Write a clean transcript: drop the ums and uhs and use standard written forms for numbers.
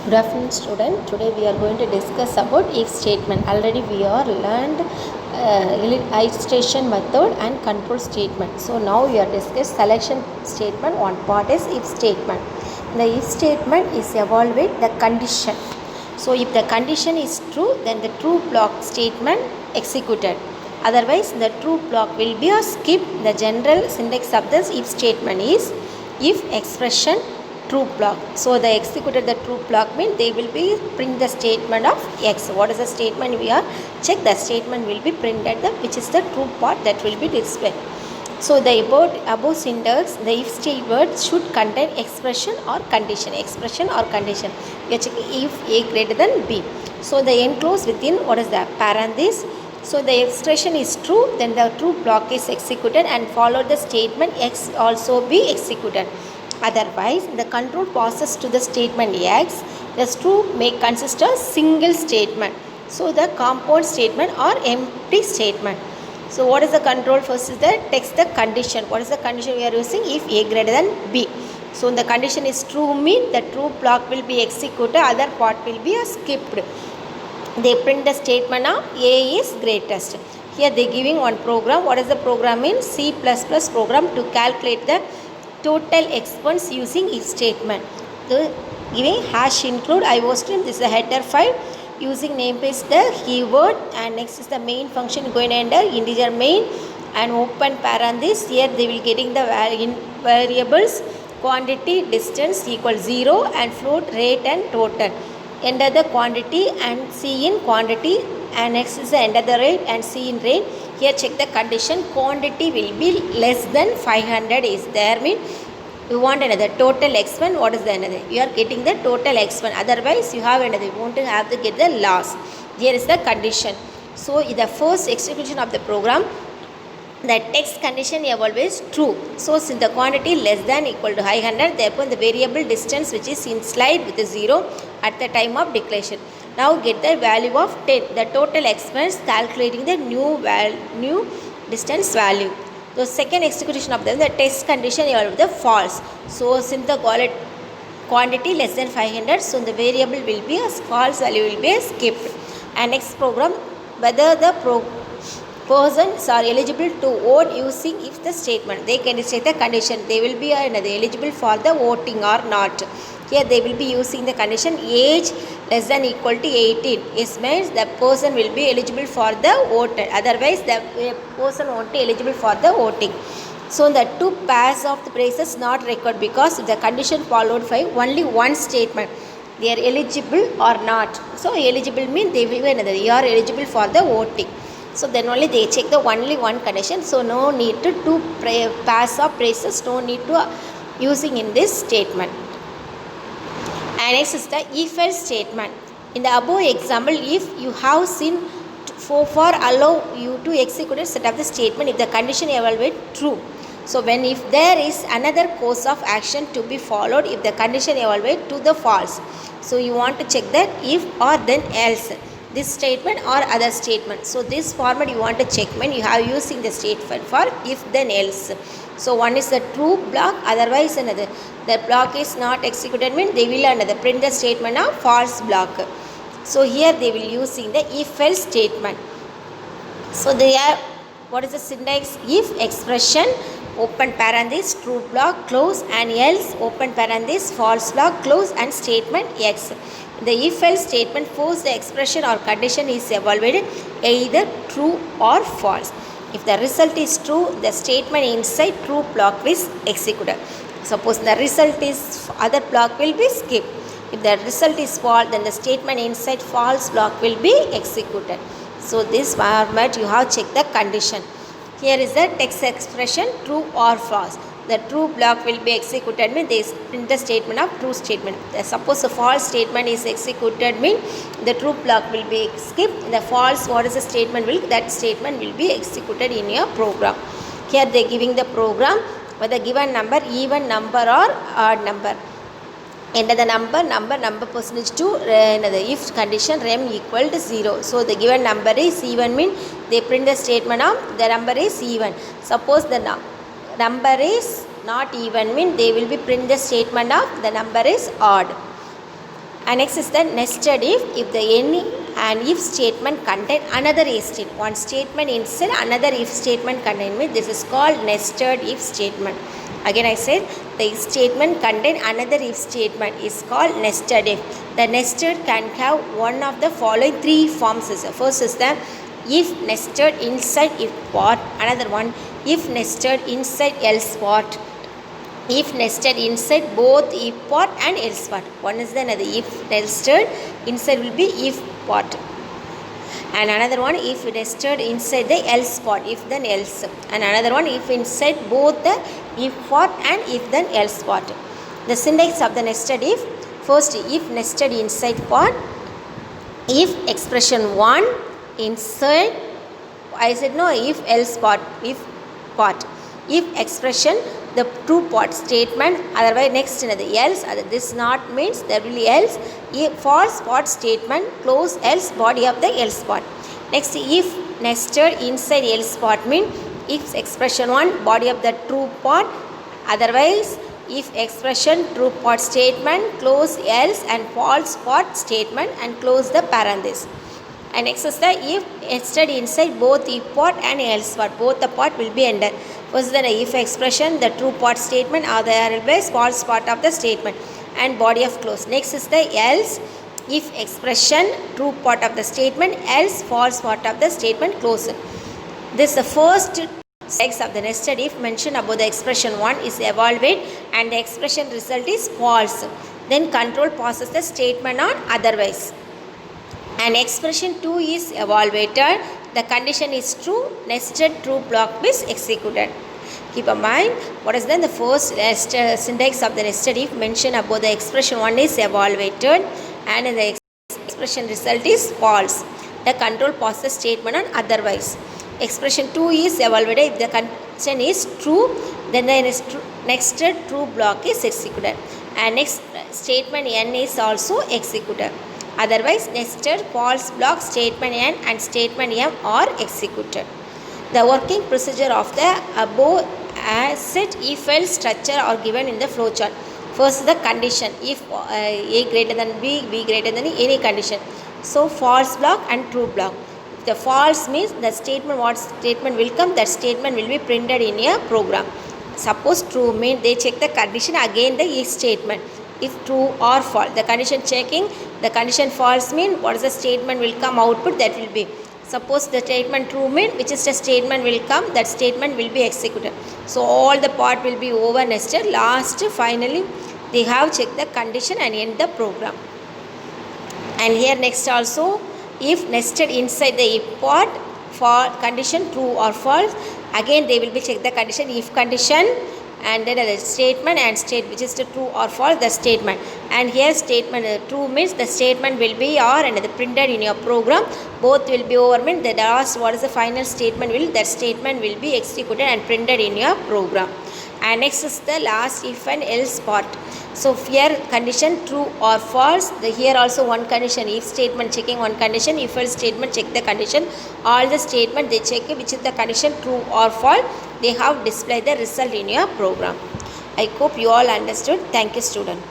Good afternoon, student. Today we are going to discuss about if statement. Already we are learned illustration method and control statement. So now we are discuss selection statement. One part is if statement. The if statement is evaluate the condition. So if the condition is true, then the true block statement executed. Otherwise, the true block will be a skip. The general syntax of this if statement is if expression true block. So the executed the true block means they will be print the statement of x. What is the statement we are check? The statement will be printed the which is the true part that will be displayed. So the above syntax, the if statement should contain expression or condition. Expression or condition. We are checking if a greater than b. So the enclosed within what is the parenthesis. So the expression is true, then the true block is executed and follow the statement x also be executed. Otherwise, the control passes to the statement x. The true may consist of single statement. So the compound statement or empty statement. So what is the control? First is the text the condition. What is the condition we are using? If a greater than b. So the condition is true mean the true block will be executed, other part will be skipped. They print the statement of a is greatest. Here they giving one program. What is the program in C++ program to calculate the total expense using if statement. The giving hash include IOStream. This is a header file. Using namespace the keyword, and next is the main function going to enter integer main and open parenthesis. Here they will getting the variables quantity, distance equal 0 and float, rate and total. Enter the quantity and C in quantity, and next is the enter the rate and C in rate. Here check the condition, quantity will be less than 500 is there, mean you want another total x1. What is the another? You are getting the total x1, otherwise you have another, you want to have to get the loss. Here is the condition. So in the first execution of the program, the text condition always true. So since the quantity less than equal to 500, therefore the variable distance which is in slide with a 0 at the time of declaration. Now get the value of 10. The total expense calculating the new distance value. The second execution of them, the text condition is the false. So since the quantity less than 500, so the variable will be a false value will be skipped. And next program, whether the persons are eligible to vote using if the statement. They can state the condition. They will be eligible for the voting or not. Here they will be using the condition age less than equal to 18. It means the person will be eligible for the vote. Otherwise the person won't be eligible for the voting. So the two pairs of the braces not required because the condition followed by only one statement. They are eligible or not. So eligible means they will be another. You are eligible for the voting. So then only they check the only one condition. So no need to two pairs of braces. No need to using in this statement. And next is the if else statement. In the above example, if you have seen for allow you to execute a set of the statement if the condition evaluate true. So when if there is another course of action to be followed if the condition evaluate to the false. So you want to check that if or then else. This statement or other statement. So this format you want to check when you have using the statement for if then else. So one is the true block, otherwise another. The block is not executed means they will another print the statement of false block. So here they will using the if else statement. So they are what is the syntax? If expression open parenthesis true block close and else open parenthesis false block close and statement x. The if else statement force the expression or condition is evaluated either true or false. If the result is true, the statement inside true block is executed. Suppose the result is other block will be skipped. If the result is false, then the statement inside false block will be executed. So this format you have checked the condition. Here is the text expression true or false. The true block will be executed means they print the statement of true statement. Suppose the false statement is executed means the true block will be skipped. The false what is the statement will that statement will be executed in your program. Here they giving the program whether given number even number or odd number. Enter the number percentage to another if condition rem equal to 0. So the given number is even mean they print the statement of the number is even. Suppose the number is not even mean they will be print the statement of the number is odd. And next is the nested if the any and if statement contain another if statement. One statement inside another if statement contain me. This is called nested if statement. Again I said the if statement contain another if statement is called nested if. The nested can have one of the following three forms. First is the if nested inside if part. Another one if nested inside else part. If nested inside both if part and else part. One is the another if nested inside will be if part, and another one if nested inside the else part, if then else, and another one if inside both the if part and if then else part. The syntax of the nested if: first if nested inside part, if expression 1 inside, I said no, if else part, if part, if expression the true part statement, otherwise next another else, this not means there will be else, if false part statement, close else body of the else part. Next if nested inside else part mean if expression 1 body of the true part, otherwise if expression true part statement, close else and false part statement and close the parenthesis. And next is the if nested inside both if part and else part, both the part will be ended. First the if expression the true part statement or the always false part of the statement and body of close. Next is the else if expression true part of the statement, else false part of the statement, close. This is the first syntax of the nested if mentioned above. The expression 1 is evaluate and the expression result is false. Then control passes the statement on otherwise. And expression 2 is evaluated, the condition is true, nested true block is executed. Keep in mind what is then the first syntax of the nested if mentioned above. The expression 1 is evaluated and the expression result is false. The control passes statement on otherwise. Expression 2 is evaluated, if the condition is true, then the nested true block is executed, and next statement n is also executed. Otherwise nested false block statement n and statement m are executed. The working procedure of the above set if else structure are given in the flowchart. First the condition, if a greater than b greater than any condition. So false block and true block. If the false means the statement, what statement will come, that statement will be printed in a program. Suppose true means they check the condition, again the if statement, if true or false. The condition checking, the condition false mean what is the statement will come output, that will be. Suppose the statement true mean which is the statement will come, that statement will be executed. So all the part will be over nested. Last finally they have checked the condition and end the program. And here next also if nested inside the if part for condition true or false, again they will be check the condition, if condition and then the statement and state which is the true or false the statement. And here statement true means the statement will be or and the printed in your program, both will be over means the last what is the final statement will, that statement will be executed and printed in your program. And next is the last if and else part. So here condition true or false, here also one condition, if statement checking one condition, if else statement check the condition, all the statement they check which is the condition true or false, they have displayed the result in your program. I hope you all understood. Thank you student.